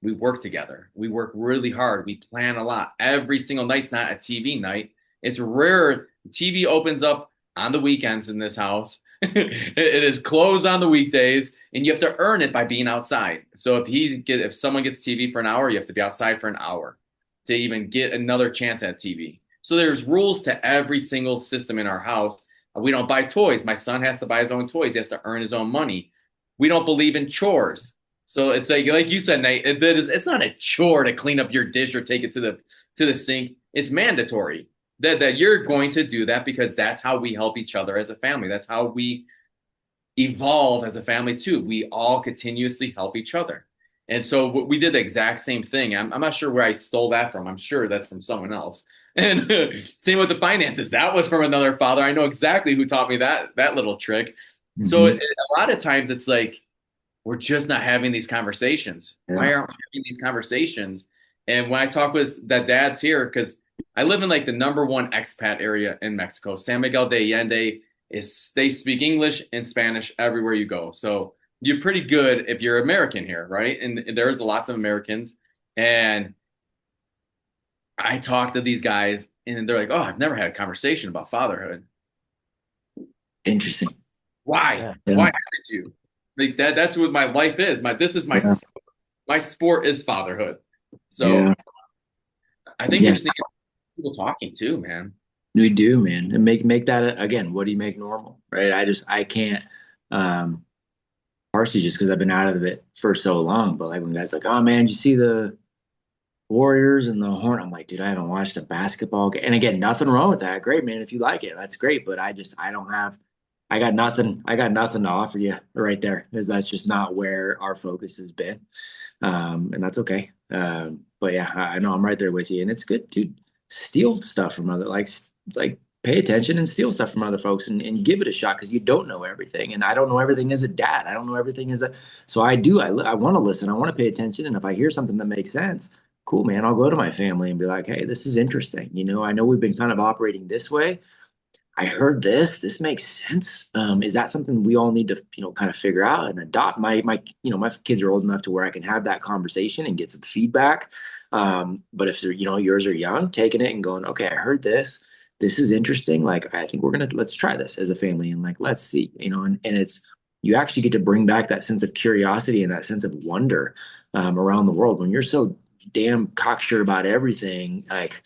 we work together. We work really hard. We plan a lot. Every single night's not a TV night. It's rare. TV opens up on the weekends in this house. It is closed on the weekdays, and you have to earn it by being outside. So if someone gets TV for an hour, you have to be outside for an hour to even get another chance at TV. So there's rules to every single system in our house. We don't buy toys. My son has to buy his own toys. He has to earn his own money. We don't believe in chores. So it's like you said, Nate, it's not a chore to clean up your dish or take it to the sink. It's mandatory that you're going to do that because that's how we help each other as a family. That's how we evolve as a family too. We all continuously help each other. And so we did the exact same thing. I'm not sure where I stole that from. I'm sure that's from someone else. And same with the finances. That was from another father. I know exactly who taught me that little trick. Mm-hmm. So a lot of times it's like, we're just not having these conversations. Yeah. Why aren't we having these conversations? And when I talk with that dads here, because I live in like the #1 expat area in Mexico, San Miguel de Allende, they speak English and Spanish everywhere you go. So you're pretty good if you're American here, right? And there's lots of Americans. And I talk to these guys and they're like, "Oh, I've never had a conversation about fatherhood." Interesting. Why? Yeah. Why haven't you? Like that's what my life is. My sport is fatherhood. So I think you just need people talking too, man. We do, man. And make that again, what do you make normal? Right. I can't partially just because I've been out of it for so long. But like when guys like, "Oh man, did you see the Warriors and the Horn?" I'm like, dude, I haven't watched a basketball game. And again, nothing wrong with that. Great, man. If you like it, that's great. But I got nothing to offer you right there because that's just not where our focus has been. And that's okay. But yeah, I know I'm right there with you, and it's good to steal stuff from other, like pay attention and steal stuff from other folks and give it a shot because you don't know everything. And I don't know everything as a dad. I don't know everything so I want to listen. I want to pay attention. And if I hear something that makes sense, cool, man, I'll go to my family and be like, "Hey, this is interesting. I know we've been kind of operating this way. I heard this makes sense. Is that something we all need to, kind of figure out and adopt?" My kids are old enough to where I can have that conversation and get some feedback. But if they're, yours are young, taking it and going, "Okay, I heard this. This is interesting. Like, I think let's try this as a family and like, let's see, and you actually get to bring back that sense of curiosity and that sense of wonder, around the world when you're so damn cocksure about everything, like,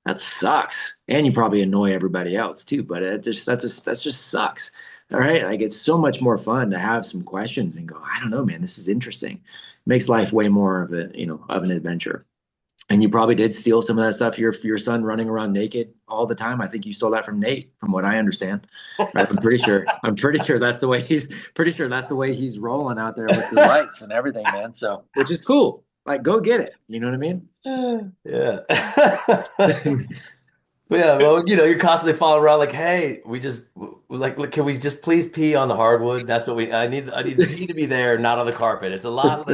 that sucks. And you probably annoy everybody else too, but that just sucks. All right. Like, it's so much more fun to have some questions and go, "I don't know, man, this is interesting." It makes life way more of an adventure. And you probably did steal some of that stuff. Your son running around naked all the time. I think you stole that from Nate, from what I understand. Right? I'm pretty sure. I'm pretty sure that's the way he's. Pretty sure that's the way he's rolling out there with the lights and everything, man. So, which is cool. Like, go get it. You know what I mean? Yeah. Yeah, well, you're constantly following around like, hey, like, look, can we just please pee on the hardwood? That's what I need pee to be there, not on the carpet. It's a lot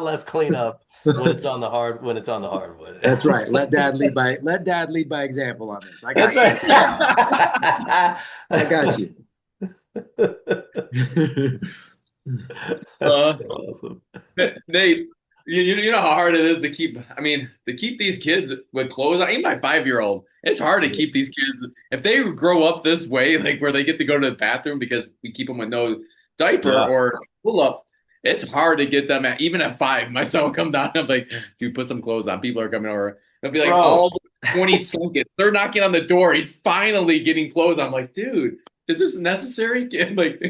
less cleanup when it's on the hardwood. That's right. Let dad lead by example on this. I That's got you. right. I got you. That's Uh, so awesome. Nate, you know how hard it is to keep. I mean, to keep these kids with clothes. I mean, my 5-year-old. It's hard to keep these kids if they grow up this way, like where they get to go to the bathroom because we keep them with no diaper Yeah. or pull up. It's hard to get them even at 5. My son will come down. I'm like, dude, put some clothes on. People are coming over. They'll be like, Bro. all 20 seconds. They're knocking on the door. He's finally getting clothes on. I'm like, dude, is this necessary? Like,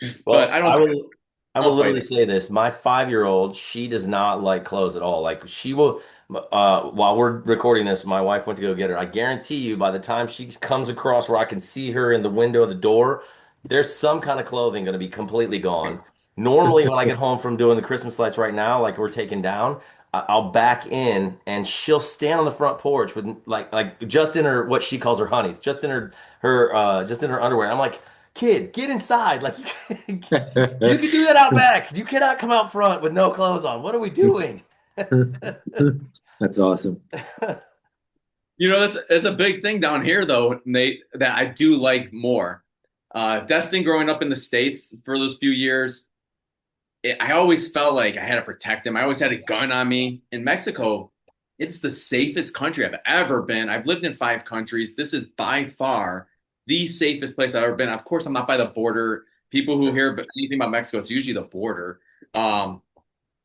but Well, I don't. I will I'll fight literally it. say this. My 5-year-old, she does not like clothes at all. Like she will, while we're recording this, my wife went to go get her. I guarantee you by the time she comes across where I can see her in the window of the door, there's some kind of clothing going to be completely gone. Normally, when I get home from doing the Christmas lights right now, like we're taking down, I'll back in and she'll stand on the front porch with like just in her what she calls her honeys, just in her underwear. I'm like, kid, get inside. Like you can do that out back. You cannot come out front with no clothes on. What are we doing? That's awesome. That's a big thing down here, though, Nate, that I do like more. Destin, growing up in the States for those few years, I always felt like I had to protect him. I always had a gun on me. In Mexico, it's the safest country I've ever been. I've lived in 5 countries. This is by far the safest place I've ever been. Of course, I'm not by the border. People who hear anything about Mexico, it's usually the border. Um,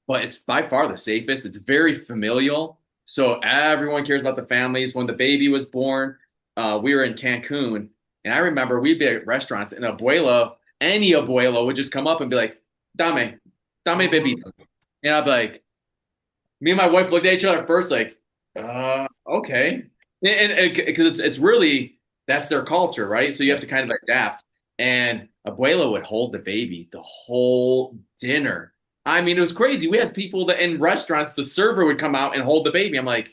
but it's by far the safest. It's very familial. So everyone cares about the families. When the baby was born, we were in Cancun, and I remember we'd be at restaurants, and any abuelo would just come up and be like, "Dame, dame baby," and I'd be like, me and my wife looked at each other first, like, okay, and because it's really that's their culture, right? So you have to kind of adapt. And Abuela would hold the baby the whole dinner. I mean, it was crazy. We had people that in restaurants, the server would come out and hold the baby. I'm like,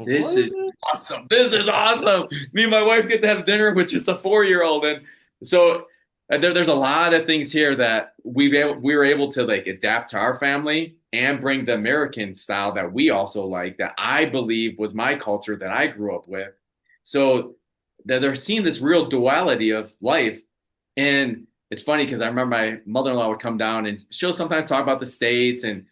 this What? is awesome. This is awesome. Me and my wife get to have dinner with just a 4-year-old, and so there's a lot of things here that we were able to like adapt to our family and bring the American style that we also like that I believe was my culture that I grew up with. So that they're seeing this real duality of life, and it's funny because I remember my mother-in-law would come down and she'll sometimes talk about the states, and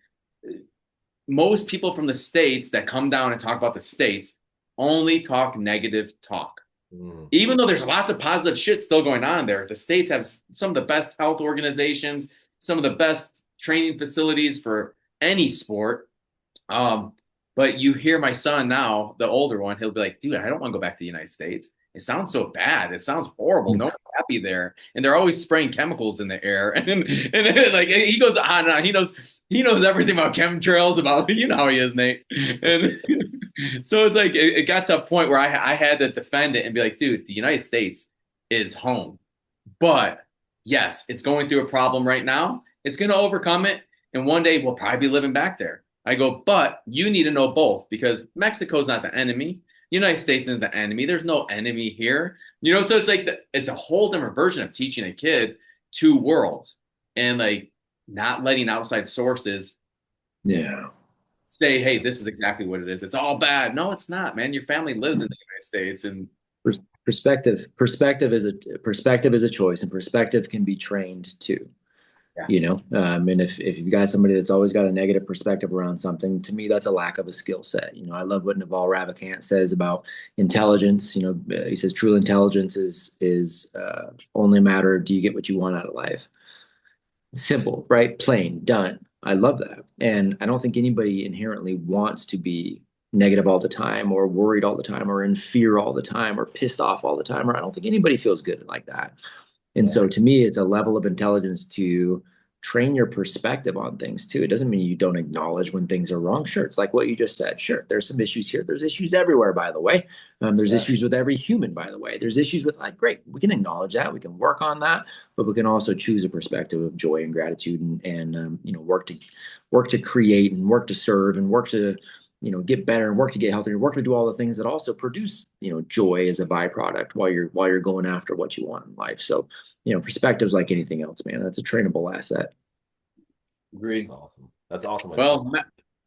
most people from the states that come down and talk about the states only talk negative talk. Mm. Even though there's lots of positive shit still going on there, the states have some of the best health organizations, some of the best training facilities for any sport. Um, but you hear my son now, the older one, he'll be like, dude, I don't want to go back to the United States. It sounds so bad. It sounds horrible. No one's happy there. And they're always spraying chemicals in the air. And like he goes on and on. He knows everything about chemtrails, about you know how he is, Nate. And so it's like it got to a point where I had to defend it and be like, dude, the United States is home. But yes, it's going through a problem right now. It's going to overcome it. And one day we'll probably be living back there. I go, but you need to know both because Mexico's not the enemy. United States isn't the enemy. There's no enemy here. So it's like it's a whole different version of teaching a kid two worlds and like not letting outside sources Yeah. say, hey, this is exactly what it is. It's all bad. No, it's not, man. Your family lives in the United States. And Perspective is a choice, and perspective can be trained too. yeah, And if you've got somebody that's always got a negative perspective around something, to me, that's a lack of a skill set. I love what Naval Ravikant says about intelligence. He says true intelligence is only a matter of do you get what you want out of life. Simple, right? Plain, done. I love that. And I don't think anybody inherently wants to be negative all the time or worried all the time or in fear all the time or pissed off all the time. Or I don't think anybody feels good like that. And so to me, it's a level of intelligence to train your perspective on things too. It doesn't mean you don't acknowledge when things are wrong. Sure, it's like what you just said. Sure, there's some issues here. There's issues everywhere, by the way. There's issues with every human, by the way. There's issues with, like, great, we can acknowledge that. We can work on that, but we can also choose a perspective of joy and gratitude, and work to create and work to serve and work to get better and work to get healthier, work to do all the things that also produce joy as a byproduct while you're going after what you want in life. So perspectives, like anything else, man, that's a trainable asset. Agreed. That's awesome. Well,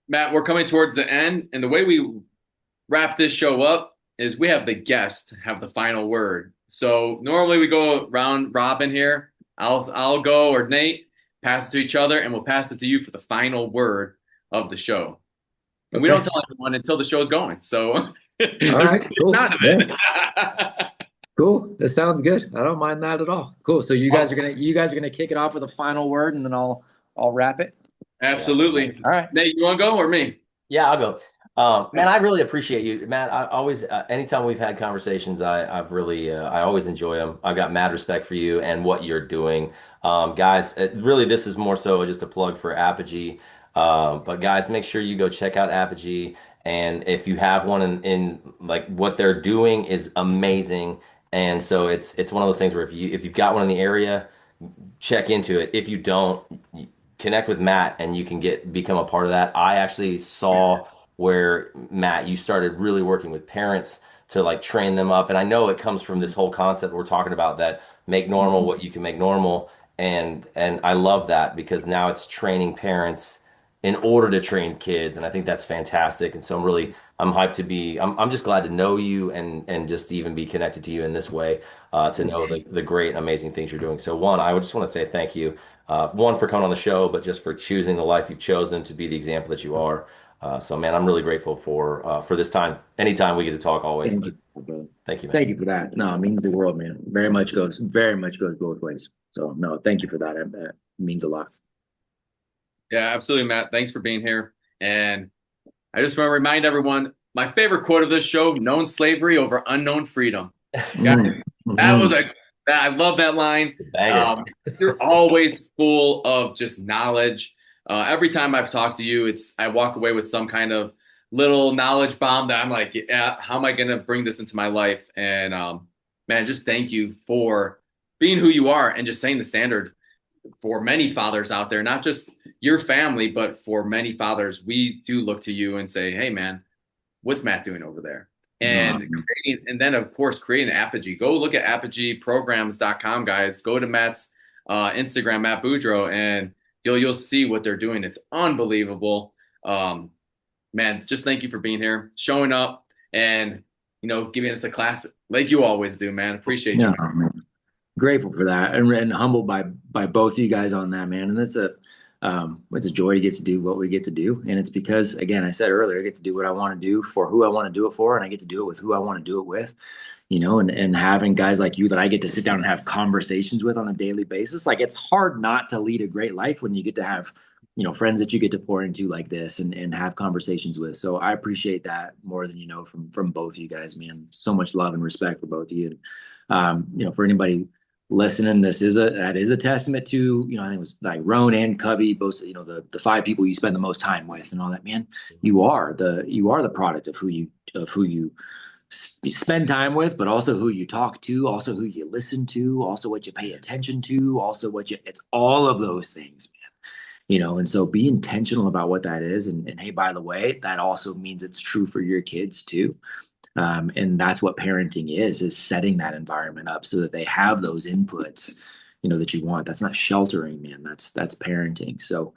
Matt, we're coming towards the end, and the way we wrap this show up is we have the guest have the final word. So normally we go round robin here. I'll go, or Nate, pass it to each other, and we'll pass it to you for the final word of the show. And we don't tell anyone until the show's going. So all right, cool. None of it. Cool. That sounds good. I don't mind that at all. Cool. So you guys are gonna kick it off with a final word, and then I'll wrap it. Absolutely. All right. Nate, you want to go, or me? Yeah, I'll go. Man, I really appreciate you, Matt. I always, anytime we've had conversations, I've really, I always enjoy them. I've got mad respect for you and what you're doing, guys. Really, this is more so just a plug for Apogee. But guys, make sure you go check out Apogee, and if you have one in like what they're doing is amazing. And so it's one of those things where if you've got one in the area, check into it. If you don't, connect with Matt and you can become a part of that. I actually saw where, Matt, you started really working with parents to like train them up. And I know it comes from this whole concept we're talking about, that make normal what you can make normal. And I love that, because now it's training parents in order to train kids. And I think that's fantastic. And so I'm hyped to I'm just glad to know you and just even be connected to you in this way, to know the great, amazing things you're doing. So one, I would just want to say thank you. One, for coming on the show, but just for choosing the life you've chosen to be the example that you are. So, man, I'm really grateful for this time. Anytime we get to talk, always. Thank you, brother. Thank you, man. Thank you for that. No, it means the world, man. Very much goes both ways. So, no, thank you for that. It means a lot. Yeah, absolutely, Matt. Thanks for being here. And I just want to remind everyone, my favorite quote of this show: known slavery over unknown freedom. Guys, I love that line. You're always full of just knowledge. Every time I've talked to you, I walk away with some kind of little knowledge bomb that I'm like, yeah, how am I going to bring this into my life? And man, just thank you for being who you are and just setting the standard for many fathers out there, not just your family, but for many fathers. We do look to you and say, hey, man, what's Matt doing over there? And then, of course, creating Apogee. Go look at apogeeprograms.com, guys. Go to Matt's Instagram, Matt Beaudreau, and you'll see what they're doing. It's unbelievable. Man, just thank you for being here, showing up, and giving us a class like you always do, man. Appreciate you. Man. Grateful for that, and humbled by both of you guys on that, man. And it's a joy to get to do what we get to do, and it's because, again, I said earlier, I get to do what I want to do for who I want to do it for, and I get to do it with who I want to do it with. And having guys like you that I get to sit down and have conversations with on a daily basis. Like, it's hard not to lead a great life when you get to have, friends that you get to pour into like this and have conversations with. So I appreciate that more than from both of you guys, man. So much love and respect for both of you. For anybody listening, that is a testament to, I think it was like Roan and Cubby, both, the 5 people you spend the most time with and all that, man. You are the product of who you spend time with, but also who you talk to, also who you listen to, also what you pay attention to, also it's all of those things, man. And so be intentional about what that is. And hey, by the way, that also means it's true for your kids too. And that's what parenting is setting that environment up so that they have those inputs, that you want. That's not sheltering, man. That's parenting. So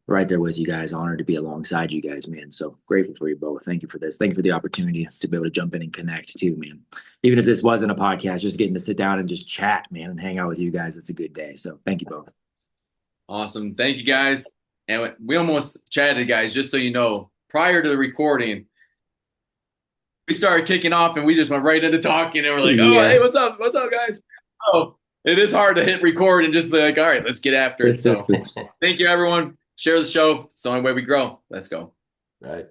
right there with you guys, honored to be alongside you guys, man. So grateful for you both. Thank you for this. Thank you for the opportunity to be able to jump in and connect too, man. Even if this wasn't a podcast, just getting to sit down and just chat, man, and hang out with you guys, it's a good day. So thank you both. Awesome. Thank you, guys. And we almost chatted, guys, just so you know, prior to the recording, we started kicking off and we just went right into talking, and we're like, hey, what's up? What's up, guys? Oh, it is hard to hit record and just be like, all right, let's get after it. So thank you, everyone. Share the show. It's the only way we grow. Let's go. Right.